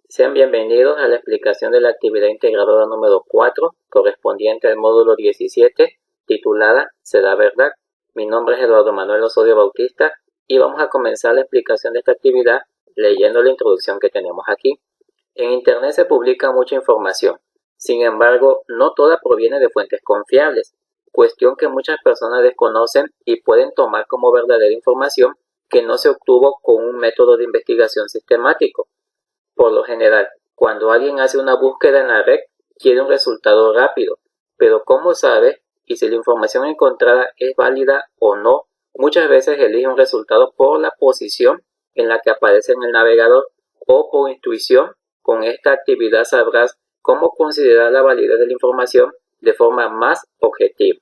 Sean bienvenidos a la explicación de la actividad integradora número 4, correspondiente al módulo 17, titulada ¿Será verdad? Mi nombre es Eduardo Manuel Osorio Bautista y vamos a comenzar la explicación de esta actividad leyendo la introducción que tenemos aquí. En Internet se publica mucha información, sin embargo, no toda proviene de fuentes confiables, cuestión que muchas personas desconocen y pueden tomar como verdadera información que no se obtuvo con un método de investigación sistemático. Por lo general, cuando alguien hace una búsqueda en la red, quiere un resultado rápido, pero ¿cómo sabe? Y si la información encontrada es válida o no, muchas veces elige un resultado por la posición en la que aparece en el navegador o por intuición. Con esta actividad sabrás cómo considerar la validez de la información de forma más objetiva.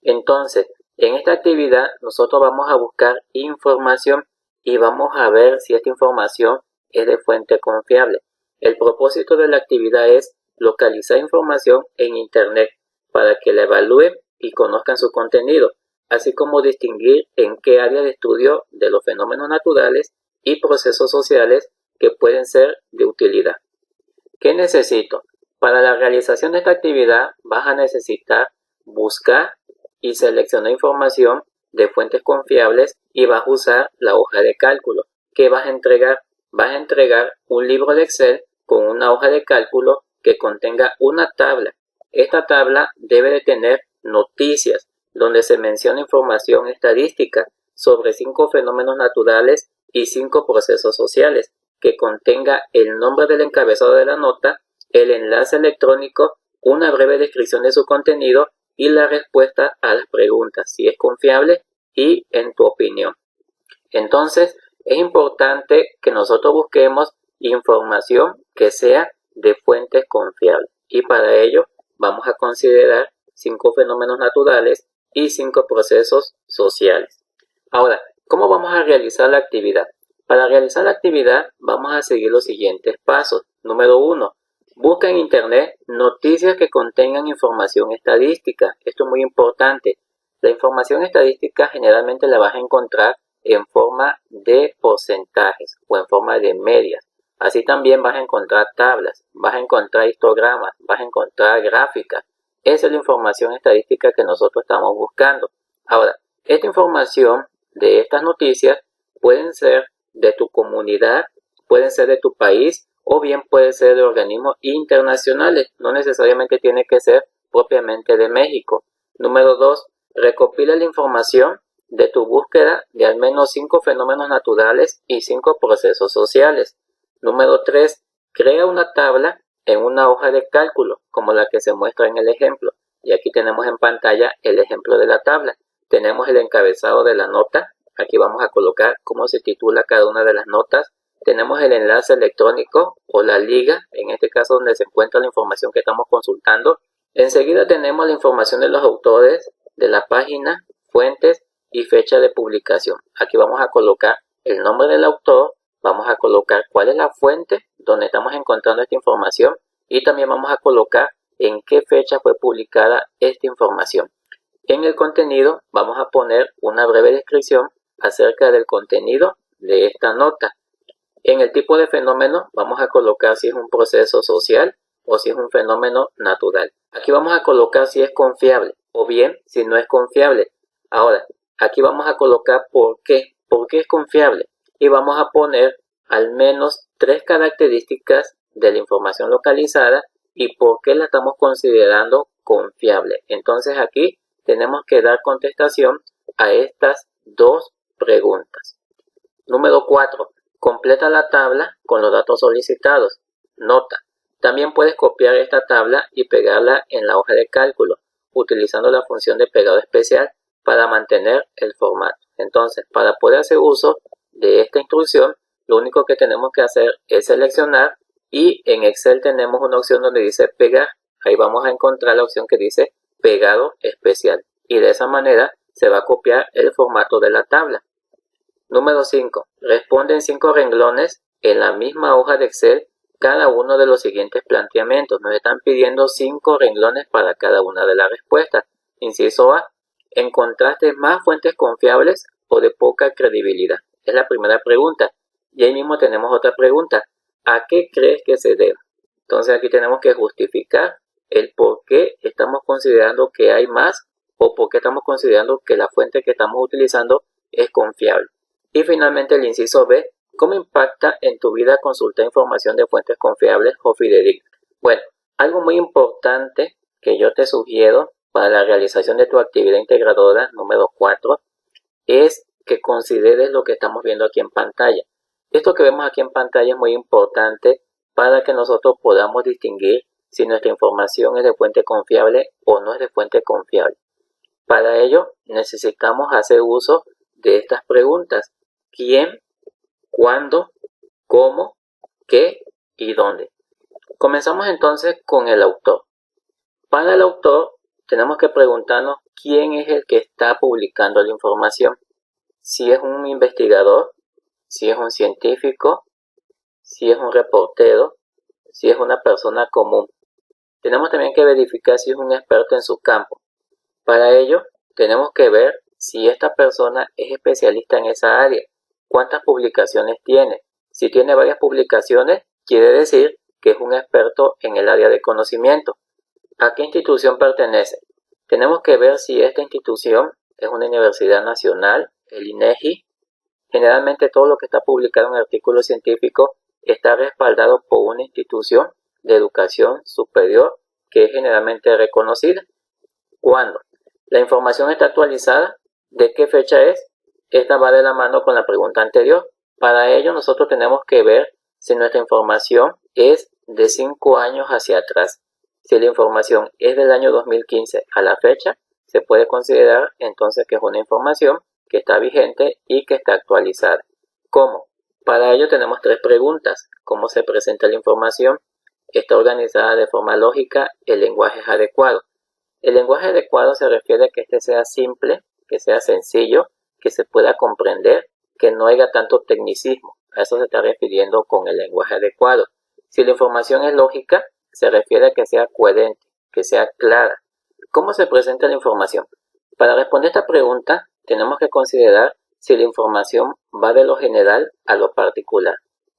Entonces, en esta actividad nosotros vamos a buscar información y vamos a ver si esta información es de fuente confiable. El propósito de la actividad es localizar información en Internet para que la evalúen y conozcan su contenido, así como distinguir en qué área de estudio de los fenómenos naturales y procesos sociales que pueden ser de utilidad. ¿Qué necesito? Para la realización de esta actividad vas a necesitar buscar y seleccionar información de fuentes confiables y vas a usar la hoja de cálculo. ¿Qué vas a entregar? Vas a entregar un libro de Excel con una hoja de cálculo que contenga una tabla. Esta tabla debe de tener noticias donde se menciona información estadística sobre 5 fenómenos naturales y 5 procesos sociales, que contenga el nombre del encabezado de la nota, el enlace electrónico, una breve descripción de su contenido y la respuesta a las preguntas, si es confiable y en tu opinión. Entonces, es importante que nosotros busquemos información que sea de fuentes confiables y para ello vamos a considerar 5 fenómenos naturales y 5 procesos sociales. Ahora, ¿cómo vamos a realizar la actividad? Para realizar la actividad vamos a seguir los siguientes pasos. Número 1. Busca en Internet noticias que contengan información estadística. Esto es muy importante. La información estadística generalmente la vas a encontrar en forma de porcentajes o en forma de medias. Así también vas a encontrar tablas, vas a encontrar histogramas, vas a encontrar gráficas. Esa es la información estadística que nosotros estamos buscando. Ahora, esta información de estas noticias pueden ser de tu comunidad, pueden ser de tu país o bien puede ser de organismos internacionales. No necesariamente tiene que ser propiamente de México. Número 2. Recopila la información de tu búsqueda de al menos 5 fenómenos naturales y 5 procesos sociales. Número 3. Crea una tabla en una hoja de cálculo, como la que se muestra en el ejemplo. Y aquí tenemos en pantalla el ejemplo de la tabla. Tenemos el encabezado de la nota. Aquí vamos a colocar cómo se titula cada una de las notas. Tenemos el enlace electrónico o la liga, en este caso donde se encuentra la información que estamos consultando. Enseguida tenemos la información de los autores, de la página, fuentes y fecha de publicación. Aquí vamos a colocar el nombre del autor, vamos a colocar cuál es la fuente donde estamos encontrando esta información y también vamos a colocar en qué fecha fue publicada esta información. En el contenido vamos a poner una breve descripción acerca del contenido de esta nota. En el tipo de fenómeno vamos a colocar si es un proceso social o si es un fenómeno natural. Aquí vamos a colocar si es confiable o bien si no es confiable. Ahora, aquí vamos a colocar por qué es confiable y vamos a poner al menos 3 características de la información localizada y por qué la estamos considerando confiable. Entonces aquí tenemos que dar contestación a estas 2 preguntas. Número 4. Completa la tabla con los datos solicitados. Nota. También puedes copiar esta tabla y pegarla en la hoja de cálculo, utilizando la función de pegado especial para mantener el formato. Entonces, para poder hacer uso de esta instrucción, lo único que tenemos que hacer es seleccionar y en Excel tenemos una opción donde dice pegar. Ahí vamos a encontrar la opción que dice pegado especial y de esa manera se va a copiar el formato de la tabla. Número 5. Responde en 5 renglones en la misma hoja de Excel cada uno de los siguientes planteamientos. Nos están pidiendo 5 renglones para cada una de las respuestas. Inciso A. ¿Encontraste más fuentes confiables o de poca credibilidad? Es la primera pregunta. Y ahí mismo tenemos otra pregunta. ¿A qué crees que se debe? Entonces aquí tenemos que justificar el por qué estamos considerando que hay más o por qué estamos considerando que la fuente que estamos utilizando es confiable. Y finalmente el inciso B, ¿cómo impacta en tu vida consultar información de fuentes confiables o fidedignas? Bueno, algo muy importante que yo te sugiero para la realización de tu actividad integradora número 4 es que consideres lo que estamos viendo aquí en pantalla. Esto que vemos aquí en pantalla es muy importante para que nosotros podamos distinguir si nuestra información es de fuente confiable o no es de fuente confiable. Para ello necesitamos hacer uso de estas preguntas: ¿quién?, ¿cuándo?, ¿cómo?, ¿qué? Y ¿dónde? Comenzamos entonces con el autor. Para el autor tenemos que preguntarnos quién es el que está publicando la información. Si es un investigador, si es un científico, si es un reportero, si es una persona común. Tenemos también que verificar si es un experto en su campo. Para ello, tenemos que ver si esta persona es especialista en esa área, cuántas publicaciones tiene. Si tiene varias publicaciones, quiere decir que es un experto en el área de conocimiento. ¿A qué institución pertenece? Tenemos que ver si esta institución es una universidad nacional, el INEGI. Generalmente todo lo que está publicado en artículos científicos está respaldado por una institución de educación superior que es generalmente reconocida. ¿Cuándo? La información está actualizada. ¿De qué fecha es? Esta va de la mano con la pregunta anterior. Para ello nosotros tenemos que ver si nuestra información es de 5 años hacia atrás. Si la información es del año 2015 a la fecha, se puede considerar entonces que es una información que está vigente y que está actualizada. ¿Cómo? Para ello tenemos 3 preguntas. ¿Cómo se presenta la información? ¿Está organizada de forma lógica? ¿El lenguaje es adecuado? El lenguaje adecuado se refiere a que este sea simple, que sea sencillo, que se pueda comprender, que no haya tanto tecnicismo. A eso se está refiriendo con el lenguaje adecuado. Si la información es lógica, se refiere a que sea coherente, que sea clara. ¿Cómo se presenta la información? Para responder esta pregunta, tenemos que considerar si la información va de lo general a lo particular.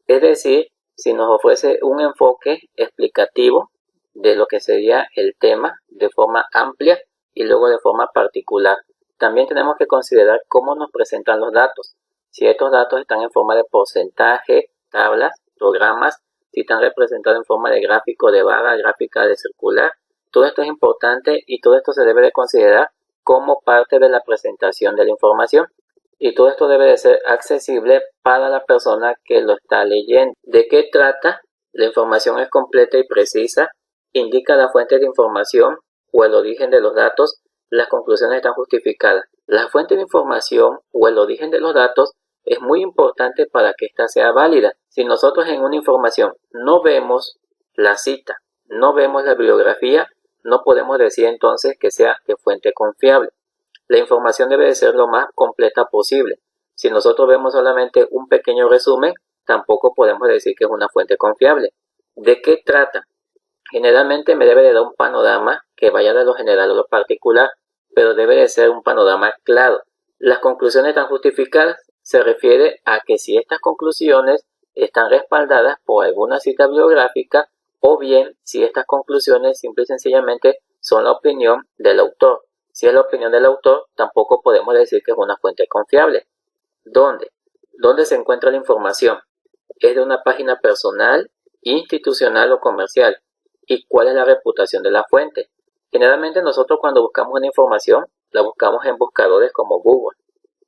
Es decir, si nos ofrece un enfoque explicativo de lo que sería el tema de forma amplia y luego de forma particular. También tenemos que considerar cómo nos presentan los datos. Si estos datos están en forma de porcentaje, tablas, programas, si están representados en forma de gráfico de barra, gráfica de circular. Todo esto es importante y todo esto se debe de considerar como parte de la presentación de la información. Y todo esto debe de ser accesible para la persona que lo está leyendo. ¿De qué trata? La información es completa y precisa. Indica la fuente de información o el origen de los datos. Las conclusiones están justificadas. La fuente de información o el origen de los datos es muy importante para que ésta sea válida. Si nosotros en una información no vemos la cita, no vemos la bibliografía, no podemos decir entonces que sea de fuente confiable. La información debe de ser lo más completa posible. Si nosotros vemos solamente un pequeño resumen, tampoco podemos decir que es una fuente confiable. ¿De qué trata? Generalmente me debe de dar un panorama que vaya de lo general a lo particular, pero debe de ser un panorama claro. Las conclusiones están justificadas. Se refiere a que si estas conclusiones están respaldadas por alguna cita bibliográfica o bien si estas conclusiones simple y sencillamente son la opinión del autor. Si es la opinión del autor, tampoco podemos decir que es una fuente confiable. ¿Dónde? ¿Dónde se encuentra la información? ¿Es de una página personal, institucional o comercial? ¿Y cuál es la reputación de la fuente? Generalmente nosotros cuando buscamos una información, la buscamos en buscadores como Google.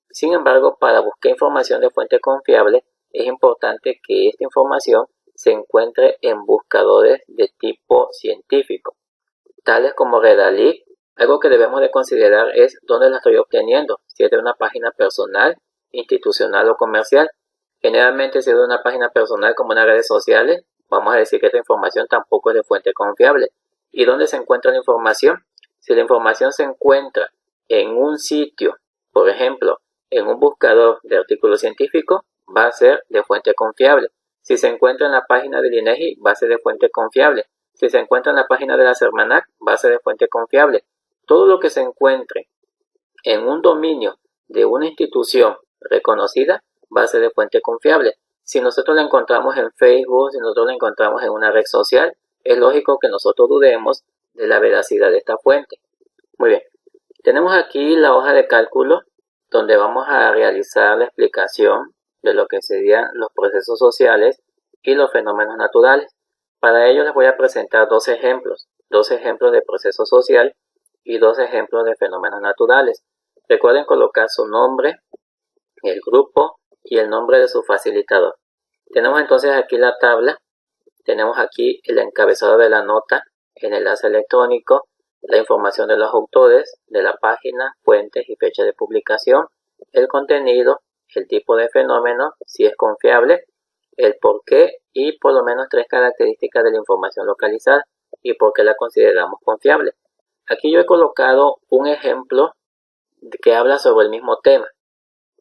Sin embargo, para buscar información de fuente confiable, es importante que esta información se encuentre en buscadores de tipo científico, tales como Redalytics. Algo que debemos de considerar es dónde la estoy obteniendo, si es de una página personal, institucional o comercial. Generalmente si es de una página personal como unas redes sociales, vamos a decir que esta información tampoco es de fuente confiable. ¿Y dónde se encuentra la información? Si la información se encuentra en un sitio, por ejemplo, en un buscador de artículos científicos, va a ser de fuente confiable. Si se encuentra en la página del INEGI, va a ser de fuente confiable. Si se encuentra en la página de la Semarnat, va a ser de fuente confiable. Todo lo que se encuentre en un dominio de una institución reconocida va a ser de fuente confiable. Si nosotros la encontramos en Facebook, si nosotros la encontramos en una red social, es lógico que nosotros dudemos de la veracidad de esta fuente. Muy bien, tenemos aquí la hoja de cálculo donde vamos a realizar la explicación de lo que serían los procesos sociales y los fenómenos naturales. Para ello les voy a presentar dos ejemplos de proceso social y dos ejemplos de fenómenos naturales. Recuerden colocar su nombre, el grupo y el nombre de su facilitador. Tenemos entonces aquí la tabla, tenemos aquí el encabezado de la nota, el enlace electrónico, la información de los autores, de la página, fuentes y fecha de publicación, el contenido, el tipo de fenómeno, si es confiable, el por qué y por lo menos 3 características de la información localizada y por qué la consideramos confiable. Aquí yo he colocado un ejemplo que habla sobre el mismo tema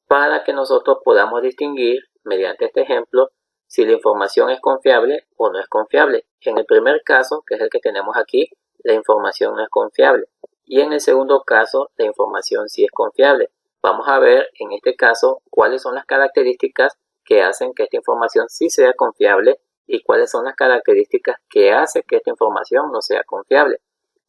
para que nosotros podamos distinguir mediante este ejemplo si la información es confiable o no es confiable. En el primer caso, que es el que tenemos aquí, la información no es confiable. Y en el segundo caso, la información sí es confiable. Vamos a ver en este caso cuáles son las características que hacen que esta información sí sea confiable y cuáles son las características que hacen que esta información no sea confiable.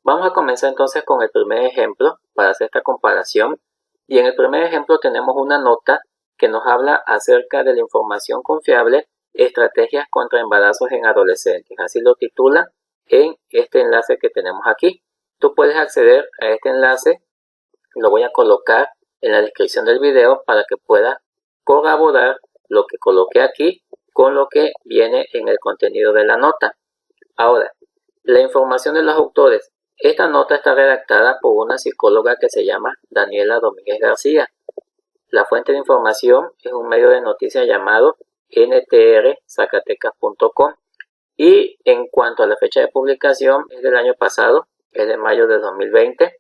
Vamos a comenzar entonces con el primer ejemplo para hacer esta comparación. Y en el primer ejemplo tenemos una nota que nos habla acerca de la información confiable, estrategias contra embarazos en adolescentes. Así lo titula en este enlace que tenemos aquí. Tú puedes acceder a este enlace, lo voy a colocar en la descripción del video para que puedas corroborar lo que coloqué aquí con lo que viene en el contenido de la nota. Ahora, la información de los autores. Esta nota está redactada por una psicóloga que se llama Daniela Domínguez García. La fuente de información es un medio de noticias llamado ntrzacatecas.com y en cuanto a la fecha de publicación es del año pasado, es de mayo de 2020.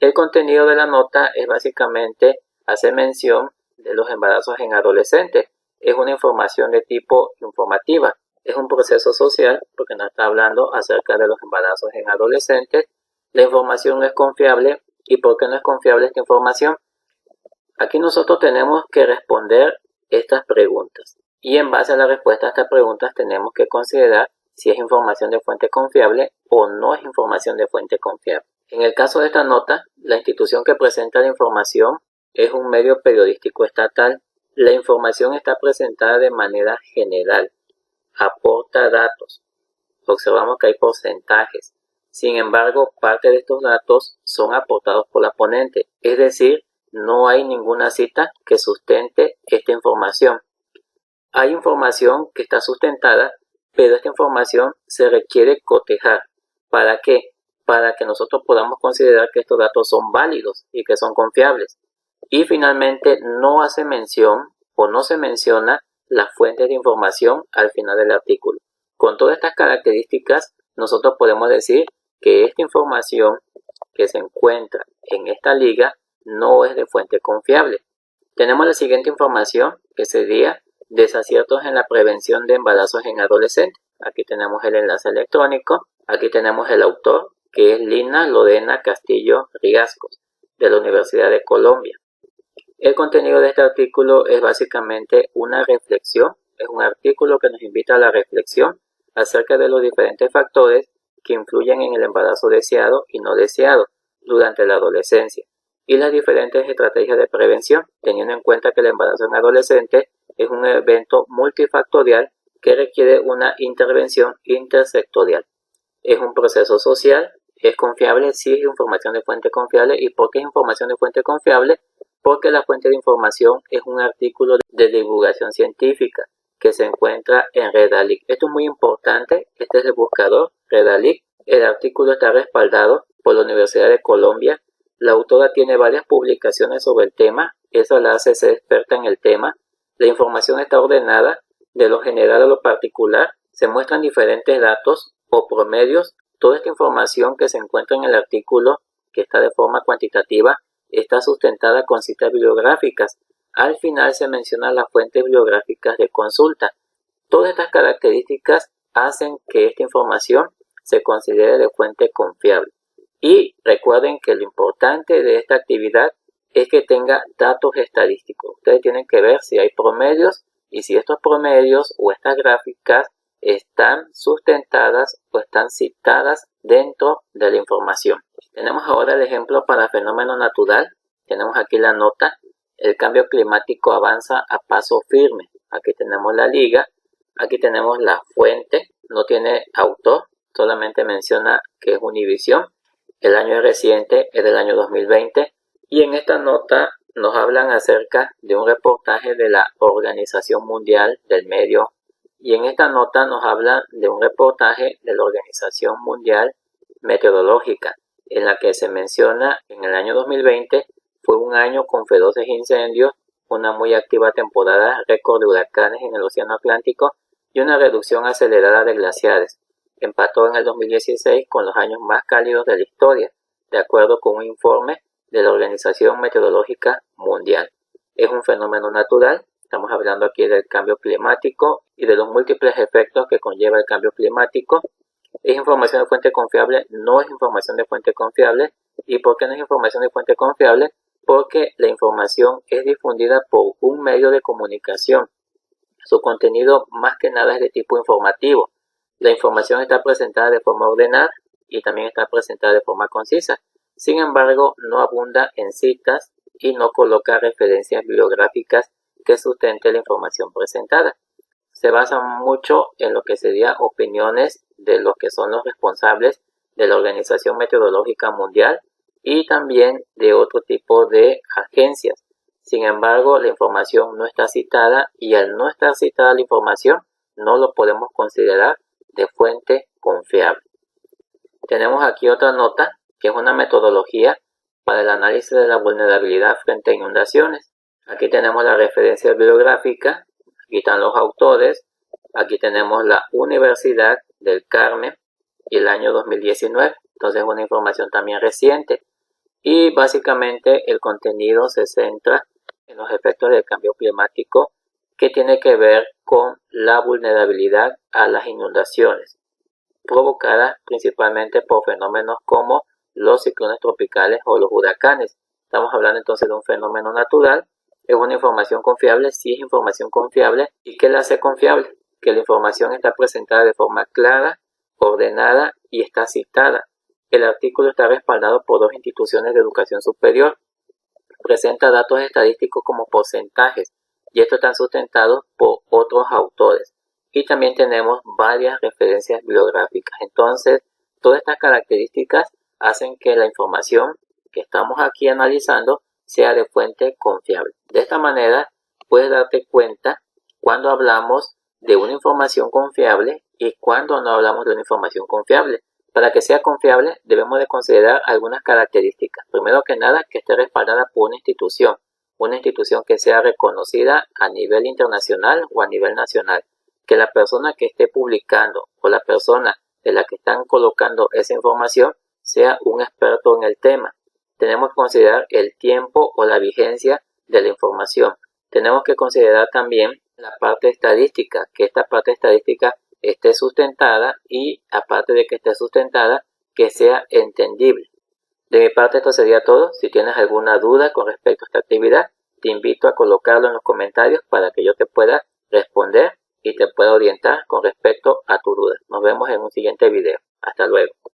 El contenido de la nota es básicamente hacer mención de los embarazos en adolescentes. Es una información de tipo informativa. Es un proceso social porque nos está hablando acerca de los embarazos en adolescentes. La información no es confiable. ¿Y por qué no es confiable esta información? Aquí nosotros tenemos que responder estas preguntas. Y en base a la respuesta a estas preguntas tenemos que considerar si es información de fuente confiable o no es información de fuente confiable. En el caso de esta nota, la institución que presenta la información es un medio periodístico estatal. La información está presentada de manera general. Aporta datos. Observamos que hay porcentajes. Sin embargo, parte de estos datos son aportados por la ponente. Es decir, no hay ninguna cita que sustente esta información. Hay información que está sustentada, pero esta información se requiere cotejar. ¿Para qué? Para que nosotros podamos considerar que estos datos son válidos y que son confiables. Y finalmente no hace mención o no se menciona las fuentes de información al final del artículo. Con todas estas características, nosotros podemos decir que esta información que se encuentra en esta liga no es de fuente confiable. Tenemos la siguiente información que sería desaciertos en la prevención de embarazos en adolescentes. Aquí tenemos el enlace electrónico, aquí tenemos el autor que es Lina Lorena Castillo Riascos de la Universidad de Colombia. El contenido de este artículo es básicamente una reflexión, es un artículo que nos invita a la reflexión acerca de los diferentes factores que influyen en el embarazo deseado y no deseado durante la adolescencia y las diferentes estrategias de prevención, teniendo en cuenta que el embarazo en adolescente es un evento multifactorial que requiere una intervención intersectorial. Es un proceso social, es confiable, sí es información de fuente confiable. ¿Y por qué es información de fuente confiable? Porque la fuente de información es un artículo de divulgación científica que se encuentra en Redalyc. Esto es muy importante, este es el buscador Redalyc. El artículo está respaldado por la Universidad de Colombia. La autora tiene varias publicaciones sobre el tema, eso la hace ser experta en el tema. La información está ordenada de lo general a lo particular, se muestran diferentes datos o promedios. Toda esta información que se encuentra en el artículo, que está de forma cuantitativa, está sustentada con citas bibliográficas. Al final se mencionan las fuentes bibliográficas de consulta. Todas estas características hacen que esta información se considere de fuente confiable. Y recuerden que lo importante de esta actividad es que tenga datos estadísticos. Ustedes tienen que ver si hay promedios y si estos promedios o estas gráficas están sustentadas o están citadas dentro de la información. Tenemos ahora el ejemplo para fenómeno natural. Tenemos aquí la nota: el cambio climático avanza a paso firme. Aquí tenemos la liga, aquí tenemos la fuente, no tiene autor, solamente menciona que es Univisión. El año reciente es del año 2020 y en esta nota nos hablan acerca de un reportaje de la Organización Mundial del Medio, y en esta nota nos habla de un reportaje de la Organización Mundial Meteorológica, en la que se menciona que en el año 2020 fue un año con feroces incendios, una muy activa temporada récord de huracanes en el Océano Atlántico y una reducción acelerada de glaciares. Empató en el 2016 con los años más cálidos de la historia, de acuerdo con un informe de la Organización Meteorológica Mundial. Es un fenómeno natural. Estamos hablando aquí del cambio climático y de los múltiples efectos que conlleva el cambio climático. ¿Es información de fuente confiable? No es información de fuente confiable. ¿Y por qué no es información de fuente confiable? Porque la información es difundida por un medio de comunicación. Su contenido más que nada es de tipo informativo. La información está presentada de forma ordenada y también está presentada de forma concisa. Sin embargo, no abunda en citas y no coloca referencias bibliográficas que sustenten la información presentada. Se basa mucho en lo que serían opiniones de los que son los responsables de la Organización Meteorológica Mundial y también de otro tipo de agencias. Sin embargo, la información no está citada y al no estar citada la información, no lo podemos considerar de fuente confiable. Tenemos aquí otra nota, que es una metodología para el análisis de la vulnerabilidad frente a inundaciones. Aquí tenemos la referencia bibliográfica, aquí están los autores, aquí tenemos la Universidad del Carmen y el año 2019, entonces es una información también reciente. Y básicamente el contenido se centra en los efectos del cambio climático que tiene que ver con la vulnerabilidad a las inundaciones, provocadas principalmente por fenómenos como los ciclones tropicales o los huracanes. Estamos hablando entonces de un fenómeno natural. ¿Es una información confiable? Sí, es información confiable. ¿Y qué la hace confiable? Que la información está presentada de forma clara, ordenada y está citada. El artículo está respaldado por 2 instituciones de educación superior. Presenta datos estadísticos como porcentajes y estos están sustentados por otros autores. Y también tenemos varias referencias bibliográficas. Entonces, todas estas características hacen que la información que estamos aquí analizando sea de fuente confiable. De esta manera, puedes darte cuenta cuando hablamos de una información confiable y cuando no hablamos de una información confiable. Para que sea confiable, debemos de considerar algunas características. Primero que nada, que esté respaldada por una institución que sea reconocida a nivel internacional o a nivel nacional. Que la persona que esté publicando o la persona de la que están colocando esa información sea un experto en el tema. Tenemos que considerar el tiempo o la vigencia de la información. Tenemos que considerar también la parte estadística, que esta parte estadística esté sustentada y, aparte de que esté sustentada, que sea entendible. De mi parte esto sería todo. Si tienes alguna duda con respecto a esta actividad, te invito a colocarlo en los comentarios para que yo te pueda responder y te pueda orientar con respecto a tu duda. Nos vemos en un siguiente video. Hasta luego.